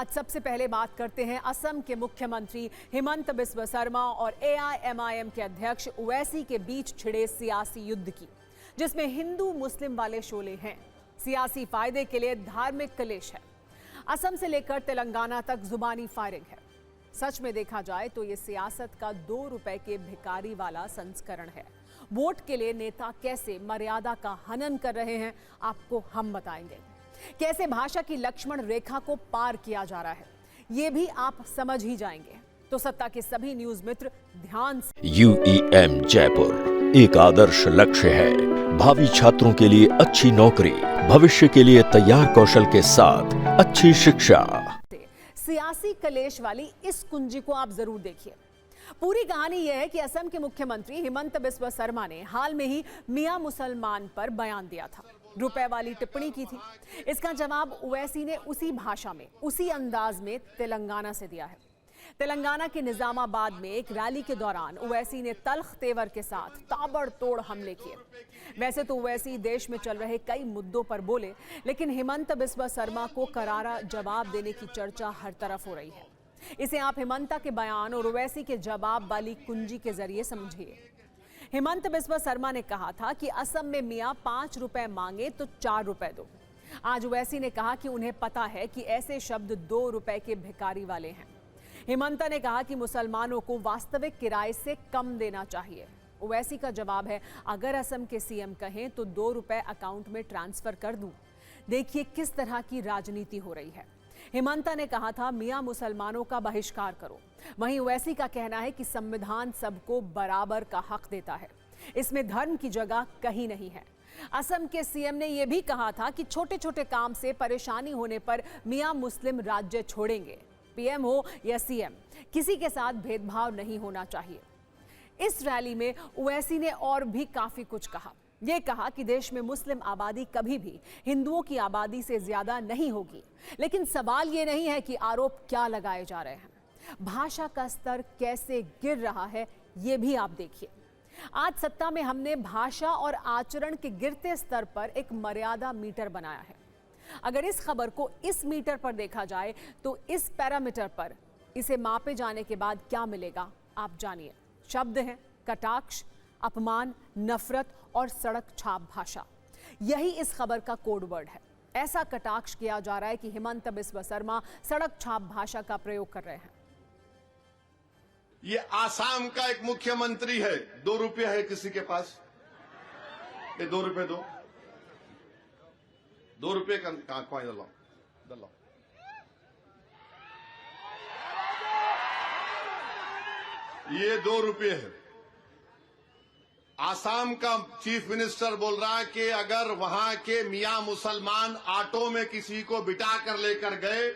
आज सबसे पहले बात करते हैं असम के मुख्यमंत्री हिमंत बिस्वा शर्मा और एआईएमआईएम के अध्यक्ष ओवैसी के बीच छिड़े सियासी युद्ध की, जिसमें हिंदू मुस्लिम वाले शोले हैं। सियासी फायदे के लिए धार्मिक कलेश है। असम से लेकर तेलंगाना तक जुबानी फायरिंग है। सच में देखा जाए तो ये सियासत का 2 रुपए के भिखारी वाला संस्करण है। वोट के लिए नेता कैसे मर्यादा का हनन कर रहे हैं, आपको हम बताएंगे। कैसे भाषा की लक्ष्मण रेखा को पार किया जा रहा है, ये भी आप समझ ही जाएंगे। तो सत्ता के सभी न्यूज मित्र ध्यान से। UEM जयपुर एक आदर्श लक्ष्य है। भावी छात्रों के लिए अच्छी नौकरी, भविष्य के लिए तैयार कौशल के साथ अच्छी शिक्षा। सियासी कलेश वाली इस कुंजी को आप जरूर देखिए। पूरी कहानी यह है कि असम के मुख्यमंत्री हिमंत बिस्वा शर्मा ने हाल में ही मियां मुसलमान पर बयान दिया था, रुपए वाली टिप्पणी की थी। इसका जवाब ओवैसी ने उसी भाषा में, उसी अंदाज में तेलंगाना से दिया है। तेलंगाना के निजामाबाद में एक रैली के दौरान ओवैसी ने तल्ख तेवर के साथ ताबड़तोड़ हमले किए। वैसे तो ओवैसी देश में चल रहे कई मुद्दों पर बोले, लेकिन हिमंत बिस्वा शर्मा को करारा जवाब देने की चर्चा हर तरफ हो रही है। इसे आप हिमंता के बयान और ओवैसी के जवाब वाली कुंजी के जरिए समझिए। हिमंत बिस्वा शर्मा ने कहा था कि असम में मियां 5 रुपए मांगे तो 4 रुपए दो। आज ओवैसी ने कहा कि उन्हें पता है कि ऐसे शब्द 2 रुपए के भिखारी वाले हैं। हिमंता ने कहा कि मुसलमानों को वास्तविक किराए से कम देना चाहिए। ओवैसी का जवाब है, अगर असम के सीएम कहें तो 2 रुपए अकाउंट में ट्रांसफर कर दूं। देखिए किस तरह की राजनीति हो रही है। हिमंता ने कहा था मियां मुसलमानों का बहिष्कार करो। वहीं ओवैसी का कहना है कि संविधान सबको बराबर का हक देता है, इसमें धर्म की जगह कहीं नहीं है। असम के सीएम ने यह भी कहा था कि छोटे छोटे काम से परेशानी होने पर मियां मुस्लिम राज्य छोड़ेंगे। पीएम हो या सीएम, किसी के साथ भेदभाव नहीं होना चाहिए। इस रैली में ओवैसी ने और भी काफी कुछ कहा। ये कहा कि देश में मुस्लिम आबादी कभी भी हिंदुओं की आबादी से ज्यादा नहीं होगी, लेकिन सवाल ये नहीं है कि आरोप क्या लगाए जा रहे हैं। भाषा का स्तर कैसे गिर रहा है, ये भी आप देखिए। आज सत्ता में हमने भाषा और आचरण के गिरते स्तर पर एक मर्यादा मीटर बनाया है। अगर इस खबर को इस मीटर पर देखा जाए तो इस पैरामीटर पर इसे मापे जाने के बाद क्या मिलेगा, आप जानिए। शब्द हैं कटाक्ष, अपमान, नफरत और सड़क छाप भाषा। यही इस खबर का कोड वर्ड है। ऐसा कटाक्ष किया जा रहा है कि हिमंत बिस्वा शर्मा सड़क छाप भाषा का प्रयोग कर रहे हैं। ये आसाम का एक मुख्यमंत्री है, 2 रुपये है किसी के पास? ये 2 रुपये दो, 2 रुपये का कॉइन दलो। ये 2 रुपये है। आसाम का चीफ मिनिस्टर बोल रहा है कि अगर वहां के मियां मुसलमान ऑटो में किसी को बिठा कर लेकर गए,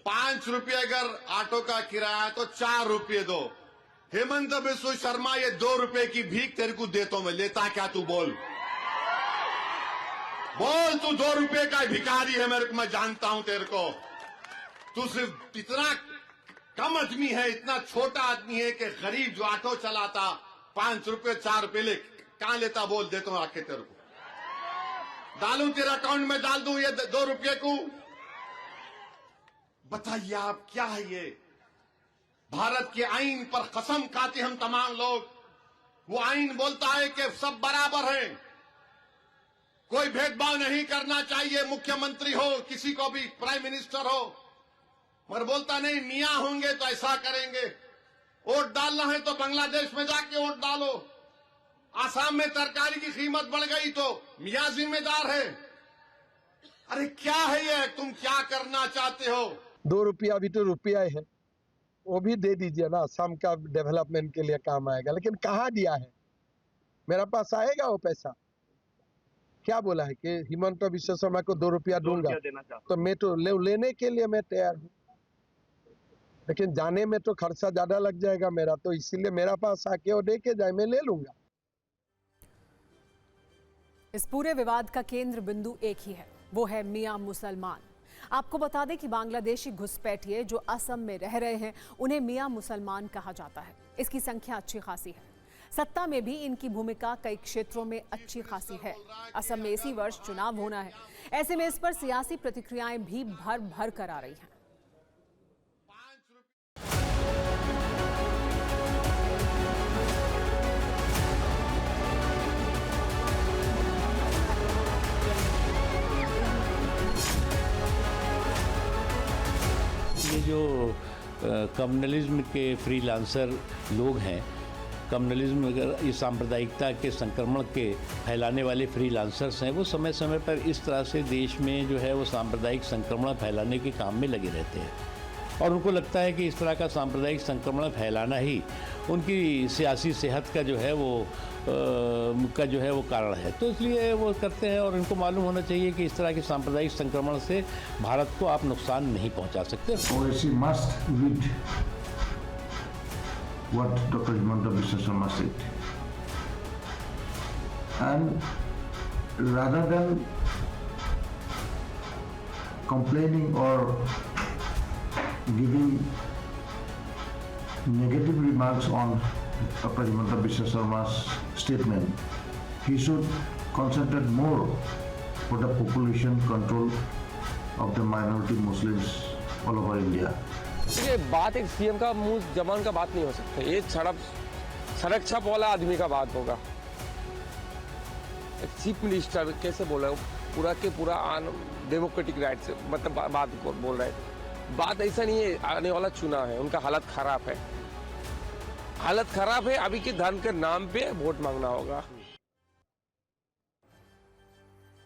5 रुपये अगर ऑटो का किराया तो 4 रुपये दो। हेमंत बिस्वा शर्मा, ये 2 रुपये की भीख तेरे को देता हूं मैं, लेता क्या तू? बोल तू 2 रुपये का भिखारी है, मेरे को, मैं जानता हूं तेरे को। तू सिर्फ इतना कम आदमी है, इतना छोटा आदमी है कि गरीब जो ऑटो चलाता 5 रुपये 4 रुपये ले कहां लेता? बोल, देता हूं आके तेरे को, डालूं तेरे अकाउंट में, डाल दूं ये 2 रुपये को। बताइए आप, क्या है ये? भारत के आईन पर कसम खाते हम तमाम लोग। वो आईन बोलता है कि सब बराबर हैं, कोई भेदभाव नहीं करना चाहिए, मुख्यमंत्री हो, किसी को भी, प्राइम मिनिस्टर हो। मगर बोलता नहीं, मियां होंगे तो ऐसा करेंगे। वोट डालना है तो बांग्लादेश में जाके वोट डालो। आसाम में तरकारी की कीमत बढ़ गई तो मियां जिम्मेदार है। अरे क्या है ये? तुम क्या करना चाहते हो? 2 रुपया भी तो रुपया है, वो भी दे दीजिए ना, असम का डेवलपमेंट के लिए काम आएगा। लेकिन कहाँ दिया है? मेरा पास आएगा वो पैसा? क्या बोला है कि हिमंत बिस्वा शर्मा को 2 रुपया दूंगा, तो मैं तो लेने के लिए मैं तैयार हूँ, लेकिन जाने में तो खर्चा ज्यादा लग जाएगा मेरा, तो इसीलिए मेरा पास आके वो दे के जाए, मैं ले लूंगा। इस पूरे विवाद का केंद्र बिंदु एक ही है, वो है मियां मुसलमान। आपको बता दें कि बांग्लादेशी घुसपैठिए जो असम में रह रहे हैं, उन्हें मियां मुसलमान कहा जाता है। इसकी संख्या अच्छी खासी है। सत्ता में भी इनकी भूमिका कई क्षेत्रों में अच्छी खासी है। असम में इसी वर्ष चुनाव होना है। ऐसे में इस पर सियासी प्रतिक्रियाएं भी भर भर कर आ रही हैं। ये जो कम्युनलिज्म के फ्रीलांसर लोग हैं, कम्युनलिज्म अगर ये सांप्रदायिकता के संक्रमण के फैलाने वाले फ्रीलांसर्स हैं, वो समय समय पर इस तरह से देश में जो है वो सांप्रदायिक संक्रमण फैलाने के काम में लगे रहते हैं और उनको लगता है कि इस तरह का सांप्रदायिक संक्रमण फैलाना ही उनकी सियासी सेहत का जो है वो कारण है। तो इसलिए वो करते हैं और इनको मालूम होना चाहिए कि इस तरह के सांप्रदायिक संक्रमण से भारत को आप नुकसान नहीं पहुंचा सकते। OSC must read what Dr. Himanta Biswa Sarma said, and rather than complaining or giving negative remarks on Dr. Himanta Biswa Sarma's statement, he should concentrate more for the population control of the minority Muslims all over India. ये बात एक CM का मुंह जबान का बात नहीं हो सकता। ये सड़क छप वाला आदमी का बात होगा। एक चीफ मिनिस्टर कैसे बोल रहे हो, पूरा के पूरा डेमोक्रेटिक राइट से मतलब बात बोल रहे हैं। बात ऐसा नहीं है, आने वाला चुनाव है, उनका हालत खराब है, अभी के धर्म के नाम पे वोट मांगना होगा।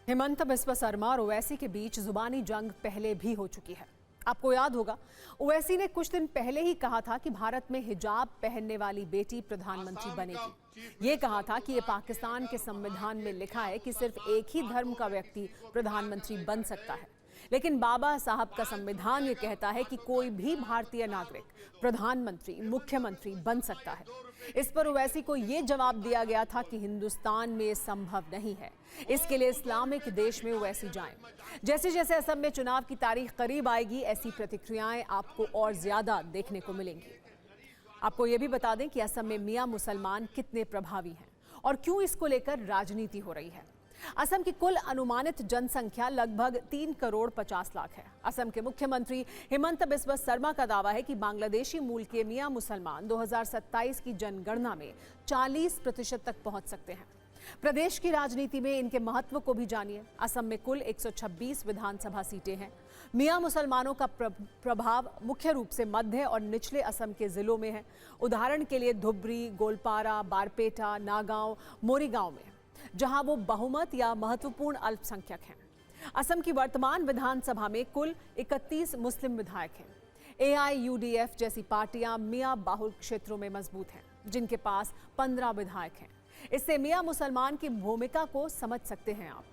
हिमंत बिस्वा शर्मा और ओवैसी के बीच जुबानी जंग पहले भी हो चुकी है। आपको याद होगा, ओवैसी ने कुछ दिन पहले ही कहा था कि भारत में हिजाब पहनने वाली बेटी प्रधानमंत्री बनेगी। ये कहा था कि ये पाकिस्तान के संविधान में लिखा है कि सिर्फ एक ही धर्म का व्यक्ति प्रधानमंत्री बन सकता है, लेकिन बाबा साहब का संविधान ये कहता है कि कोई भी भारतीय नागरिक प्रधानमंत्री, मुख्यमंत्री बन सकता है। इस पर ओवैसी को ये जवाब दिया गया था कि हिंदुस्तान में ये संभव नहीं है, इसके लिए इस्लामिक देश में ओवैसी जाएं। जैसे जैसे असम में चुनाव की तारीख करीब आएगी, ऐसी प्रतिक्रियाएं आपको और ज्यादा देखने को मिलेंगी। आपको ये भी बता दें कि असम में मियां मुसलमान कितने प्रभावी हैं और क्यों इसको लेकर राजनीति हो रही है। असम की कुल अनुमानित जनसंख्या लगभग 3,50,00,000 है। असम के मुख्यमंत्री हिमंत बिस्वा शर्मा का दावा है कि बांग्लादेशी मूल के मियां मुसलमान 2027 की जनगणना में 40% तक पहुंच सकते हैं। प्रदेश की राजनीति में इनके महत्व को भी जानिए। असम में कुल 126 विधानसभा सीटें हैं। मियां मुसलमानों का प्रभाव मुख्य रूप से मध्य और निचले असम के जिलों में है। उदाहरण के लिए धुबरी, गोलपारा, बारपेटा, नागांव, मोरीगांव में, जहां वो बहुमत या महत्वपूर्ण अल्पसंख्यक हैं। असम की वर्तमान विधानसभा में कुल 31 मुस्लिम विधायक हैं। AIUDF जैसी पार्टियां मियां बाहुल क्षेत्रों में मजबूत हैं, जिनके पास 15 विधायक हैं। इससे मियां मुसलमान की भूमिका को समझ सकते हैं आप।